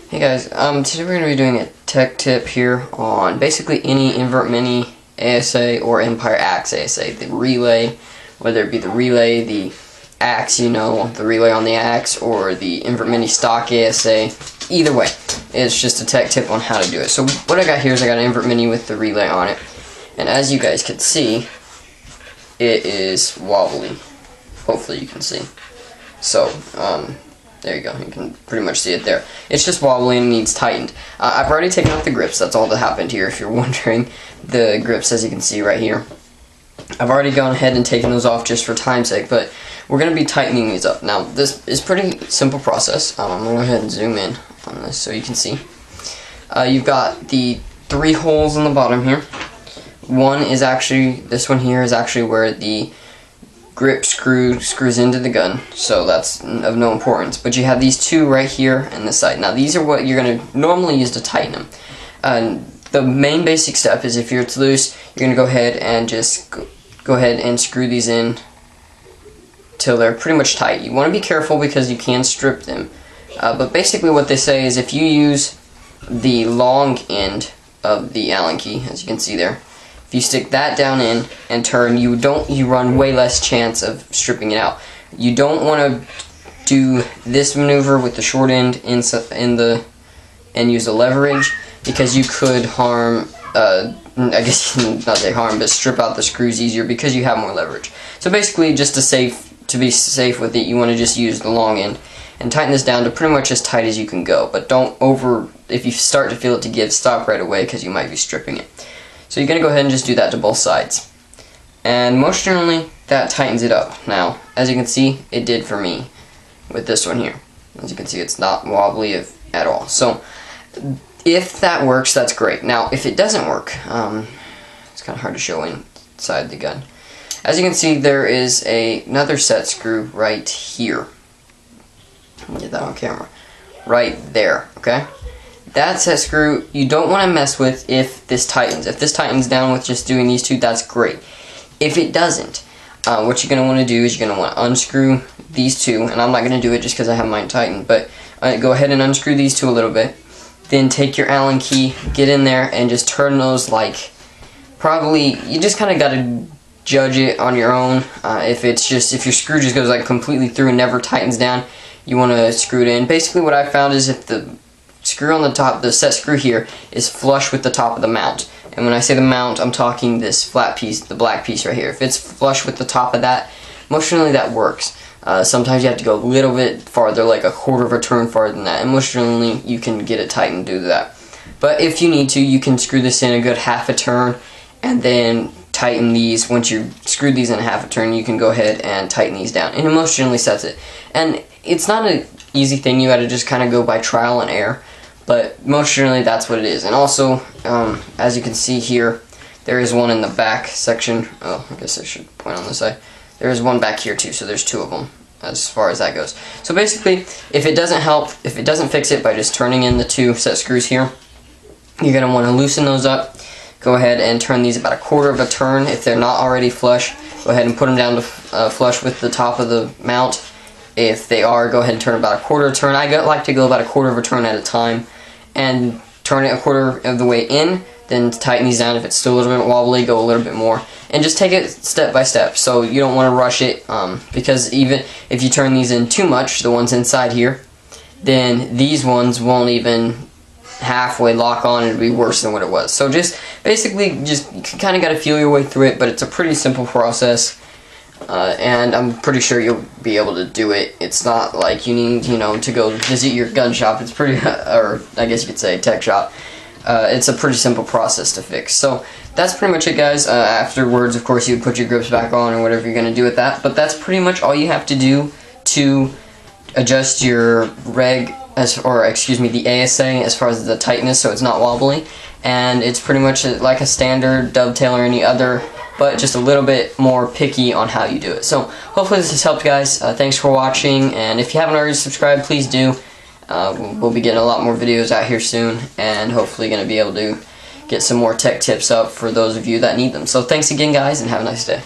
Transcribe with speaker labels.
Speaker 1: Hey guys, today we're going to be doing a tech tip here on basically any Invert Mini ASA or Empire Axe ASA. The relay, whether it be the relay, the axe, the relay on the axe, or the Invert Mini stock ASA, either way, it's just a tech tip on how to do it. So what I got here is I got an Invert Mini with the relay on it, and as you guys can see, it is wobbly. Hopefully you can see. So, there you go, you can pretty much see it there. It's just wobbly and needs tightened. I've already taken off the grips, that's all that happened here if you're wondering. The grips, as you can see right here. I've already gone ahead and taken those off just for time's sake, but we're going to be tightening these up. Now, this is a pretty simple process. I'm going to go ahead and zoom in on this so you can see. You've got the 3 holes on the bottom here. This one here is actually where the grip screws into the gun, so that's of no importance. But you have these 2 right here and this side. Now these are what you're going to normally use to tighten them. The main basic step is if it's loose, you're going to go ahead and just go ahead and screw these in till they're pretty much tight. You want to be careful because you can strip them. But basically what they say is if you use the long end of the Allen key, as you can see there, if you stick that down in and turn, you run way less chance of stripping it out. You don't want to do this maneuver with the short end and use the leverage, because you could harm, I guess not say harm, but strip out the screws easier because you have more leverage. So basically, just to be safe with it, you want to just use the long end and tighten this down to pretty much as tight as you can go. But if you start to feel it to give, stop right away because you might be stripping it. So you're going to go ahead and just do that to both sides. And most generally, that tightens it up. Now, as you can see, it did for me with this one here. As you can see, it's not wobbly at all. So, if that works, that's great. Now, if it doesn't work, it's kind of hard to show inside the gun. As you can see, there is another set screw right here. Let me get that on camera. Right there, okay? That set screw you don't want to mess with if this tightens. If this tightens down with just doing these 2, that's great. If it doesn't, what you're going to want to do is you're going to want to unscrew these 2, and I'm not going to do it just because I have mine tightened, but go ahead and unscrew these 2 a little bit. Then take your Allen key, get in there, and just turn those like, you just kind of got to judge it on your own. If your screw just goes like completely through and never tightens down, you want to screw it in. Basically what I found is if the screw on the top, the set screw here, is flush with the top of the mount. And when I say the mount, I'm talking this flat piece, the black piece right here. If it's flush with the top of that, most generally that works. Sometimes you have to go a little bit farther, like a quarter of a turn farther than that, and most generally you can get it tightened due to that. But if you need to, you can screw this in a good half a turn and then tighten these. Once you screw these in a half a turn, you can go ahead and tighten these down, and it most generally sets it. And it's not an easy thing, you got to just kind of go by trial and error, but most generally that's what it is. And also, as you can see here, there is one in the back section. Oh, I guess I should point on this side. There is one back here too, so there's 2 of them as far as that goes. So basically, if it doesn't help, if it doesn't fix it by just turning in the 2 set screws here, you're going to want to loosen those up. Go ahead and turn these about a quarter of a turn. If they're not already flush, go ahead and put them down to flush with the top of the mount. If they are, go ahead and turn about a quarter of a turn. I like to go about a quarter of a turn at a time and turn it a quarter of the way in, then tighten these down. If it's still a little bit wobbly, go a little bit more. And just take it step by step, so you don't want to rush it, because even if you turn these in too much, the ones inside here, then these ones won't even halfway lock on and it'll be worse than what it was. So just basically, you kind of got to feel your way through it, but it's a pretty simple process, and I'm pretty sure you'll be able to do it. It's not like you need, to go visit your gun shop. It's pretty, or I guess you could say tech shop. It's a pretty simple process to fix. So that's pretty much it, guys. Afterwards, of course, you would put your grips back on or whatever you're going to do with that. But that's pretty much all you have to do to adjust your the ASA as far as the tightness, so it's not wobbly. And it's pretty much like a standard dovetail or any other, but just a little bit more picky on how you do it. So hopefully this has helped, guys. Thanks for watching, and if you haven't already subscribed, please do. We'll be getting a lot more videos out here soon, and hopefully going to be able to get some more tech tips up for those of you that need them. So thanks again, guys, and have a nice day.